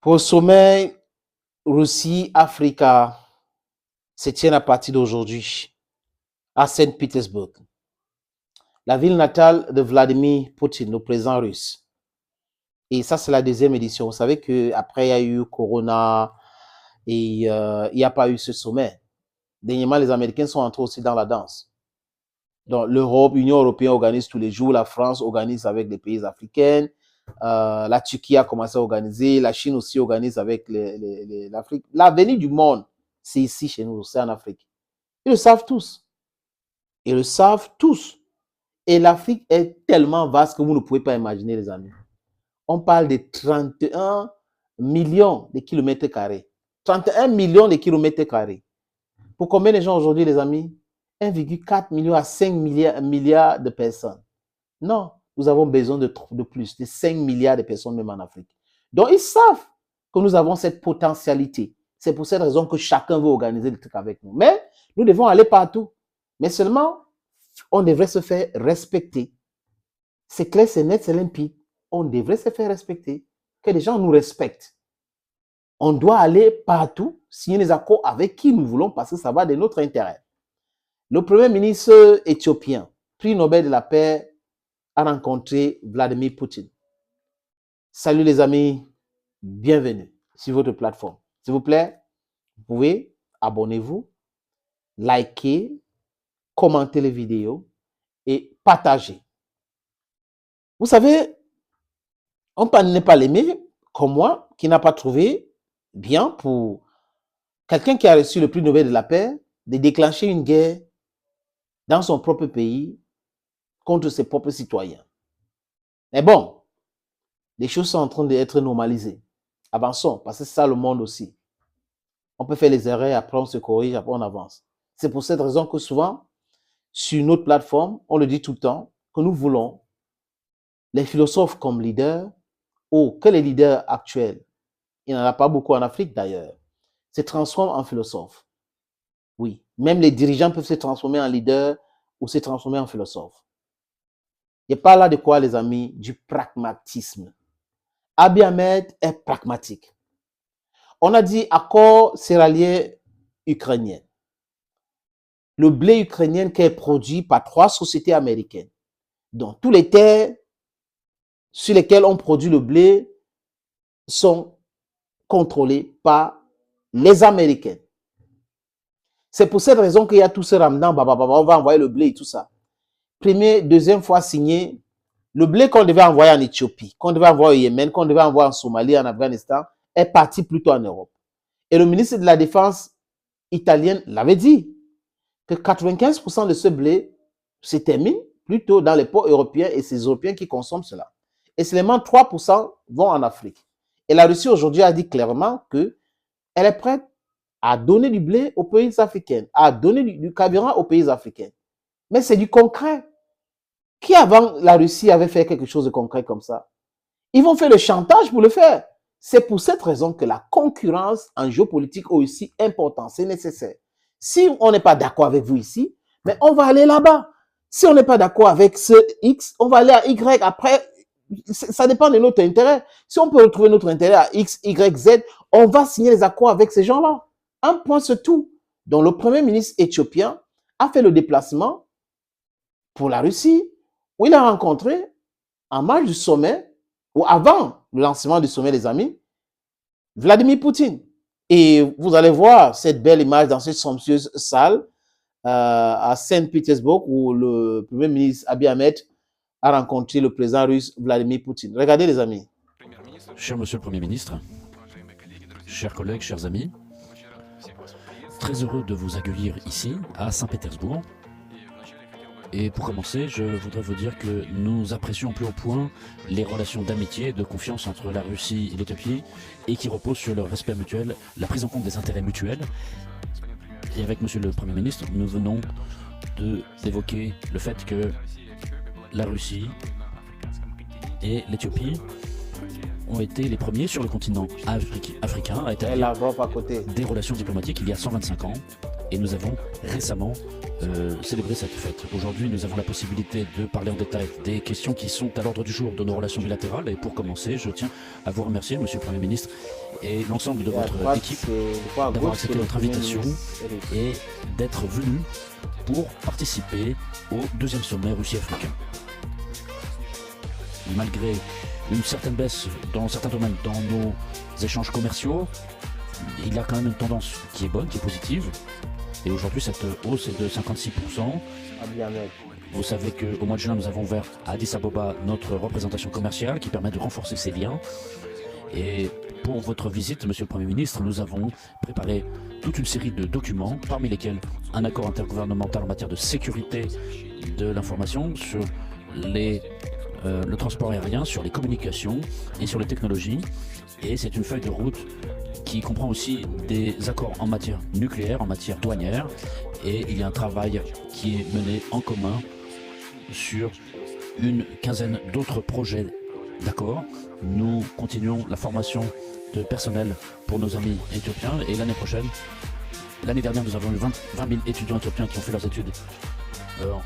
Pour le sommet Russie-Africa se tient à partir d'aujourd'hui à Saint-Pétersbourg, la ville natale de Vladimir Poutine, le président russe. Et ça, c'est la deuxième édition. Vous savez qu'après, il y a eu Corona et il n'y a pas eu ce sommet. Dernièrement, les Américains sont entrés aussi dans la danse. Donc, l'Europe, l'Union européenne organise tous les jours, la France organise avec les pays africains, la Turquie a commencé à organiser, la Chine aussi organise avec l'Afrique. L'avenir du monde, c'est ici chez nous, c'est en Afrique. Ils le savent tous. Ils le savent tous. Et l'Afrique est tellement vaste que vous ne pouvez pas imaginer, les amis. On parle de 31 millions de kilomètres carrés. 31 millions de kilomètres carrés. Pour combien de gens aujourd'hui, les amis? 1,4 million à 5 milliards de personnes. Non, nous avons besoin de plus, de 5 milliards de personnes même en Afrique. Donc, ils savent que nous avons cette potentialité. C'est pour cette raison que chacun veut organiser le truc avec nous. Mais nous devons aller partout. Mais seulement, on devrait se faire respecter. C'est clair, c'est net, c'est limpide. On devrait se faire respecter. Que les gens nous respectent. On doit aller partout, signer les accords avec qui nous voulons parce que ça va de notre intérêt. Le premier ministre éthiopien, prix Nobel de la paix, a rencontré Vladimir Poutine. Salut les amis, bienvenue sur votre plateforme. S'il vous plaît, vous pouvez abonnez-vous, liker, commenter les vidéos et partager. Vous savez, on n'est pas l'aimer, comme moi, qui n'a pas trouvé bien pour quelqu'un qui a reçu le prix Nobel de la paix de déclencher une guerre dans son propre pays contre ses propres citoyens. Mais bon, les choses sont en train d'être normalisées. Avançons, parce que c'est ça le monde aussi. On peut faire les erreurs, après on se corrige, après on avance. C'est pour cette raison que souvent, sur notre plateforme, on le dit tout le temps, que nous voulons les philosophes comme leaders, ou que les leaders actuels, il n'y en a pas beaucoup en Afrique d'ailleurs, se transforment en philosophes. Oui, même les dirigeants peuvent se transformer en leaders ou se transformer en philosophes. Il n'y a pas là de quoi, les amis, du pragmatisme. Abiy Ahmed est pragmatique. On a dit accord céréalier ukrainien. Le blé ukrainien qui est produit par 3 sociétés américaines. Donc, tous les terres sur lesquelles on produit le blé sont contrôlés par les Américains. C'est pour cette raison qu'il y a tout ce ramadan, on va envoyer le blé et tout ça. Deuxième fois signé, le blé qu'on devait envoyer en Éthiopie, qu'on devait envoyer au Yémen, qu'on devait envoyer en Somalie, en Afghanistan, est parti plutôt en Europe. Et le ministre de la Défense italien l'avait dit, que 95% de ce blé se termine plutôt dans les ports européens et c'est les Européens qui consomment cela. Et seulement 3% vont en Afrique. Et la Russie aujourd'hui a dit clairement qu'elle est prête à donner du blé aux pays africains, à donner du carburant aux pays africains. Mais c'est du concret. Qui avant la Russie avait fait quelque chose de concret comme ça? Ils vont faire le chantage pour le faire. C'est pour cette raison que la concurrence en géopolitique est aussi importante, c'est nécessaire. Si on n'est pas d'accord avec vous ici, mais on va aller là-bas. Si on n'est pas d'accord avec ce X, on va aller à Y. Après, ça dépend de notre intérêt. Si on peut retrouver notre intérêt à X, Y, Z, on va signer les accords avec ces gens-là. Un point, c'est tout. Donc, le premier ministre éthiopien a fait le déplacement pour la Russie, où il a rencontré, en marge du sommet, ou avant le lancement du sommet, les amis, Vladimir Poutine. Et vous allez voir cette belle image dans cette somptueuse salle à Saint-Pétersbourg où le premier ministre Abiy Ahmed a rencontré le président russe Vladimir Poutine. Regardez les amis. Cher monsieur le Premier ministre, chers collègues, chers amis, très heureux de vous accueillir ici à Saint-Pétersbourg. Et pour commencer, je voudrais vous dire que nous apprécions au plus haut point les relations d'amitié et de confiance entre la Russie et l'Éthiopie et qui reposent sur le respect mutuel, la prise en compte des intérêts mutuels. Et avec monsieur le Premier ministre, nous venons d'évoquer le fait que la Russie et l'Éthiopie ont été les premiers sur le continent africain à établir des relations diplomatiques il y a 125 ans. et nous avons récemment célébré cette fête. Aujourd'hui, nous avons la possibilité de parler en détail des questions qui sont à l'ordre du jour de nos relations bilatérales. Et pour commencer, je tiens à vous remercier, Monsieur le Premier ministre, et l'ensemble de votre équipe d'avoir accepté notre invitation et d'être venu pour participer au deuxième sommet Russie-Africain. Malgré une certaine baisse dans certains domaines dans nos échanges commerciaux, il y a quand même une tendance qui est bonne, qui est positive. Et aujourd'hui, cette hausse est de 56%. Vous savez qu'au mois de juin, nous avons ouvert à Addis Ababa notre représentation commerciale qui permet de renforcer ces liens. Et pour votre visite, Monsieur le Premier ministre, nous avons préparé toute une série de documents, parmi lesquels un accord intergouvernemental en matière de sécurité de l'information sur le transport aérien, sur les communications et sur les technologies. Et c'est une feuille de route qui comprend aussi des accords en matière nucléaire, en matière douanière. Et il y a un travail qui est mené en commun sur une quinzaine d'autres projets d'accords. Nous continuons la formation de personnel pour nos amis éthiopiens. Et l'année dernière, nous avons eu 20 000 étudiants éthiopiens qui ont fait leurs études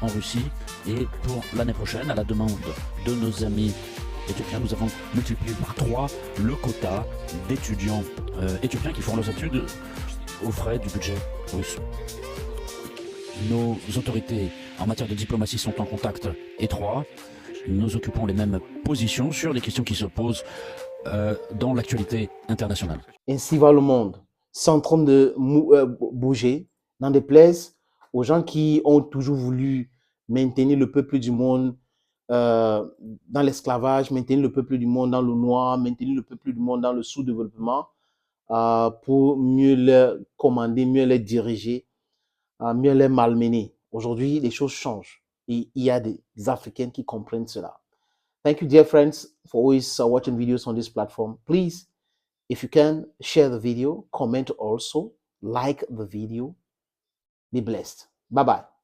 en Russie. Et pour l'année prochaine, à la demande de nos amis éthiopiens, nous avons multiplié par 3 le quota d'étudiants éthiopiens qui font leurs études aux frais du budget russe. Nos autorités en matière de diplomatie sont en contact étroit. Nous occupons les mêmes positions sur les questions qui se posent dans l'actualité internationale. Ainsi va le monde. C'est en train de bouger, n'en déplaise aux gens qui ont toujours voulu maintenir le peuple du monde dans l'esclavage, maintenir le peuple du monde dans le noir, maintenir le peuple du monde dans le sous-développement pour mieux les commander, mieux les diriger, mieux les malmener. Aujourd'hui, les choses changent et il y a des Africains qui comprennent cela. Thank you, dear friends, for always watching videos on this platform. Please, if you can, share the video, comment also, like the video. Be blessed. Bye-bye.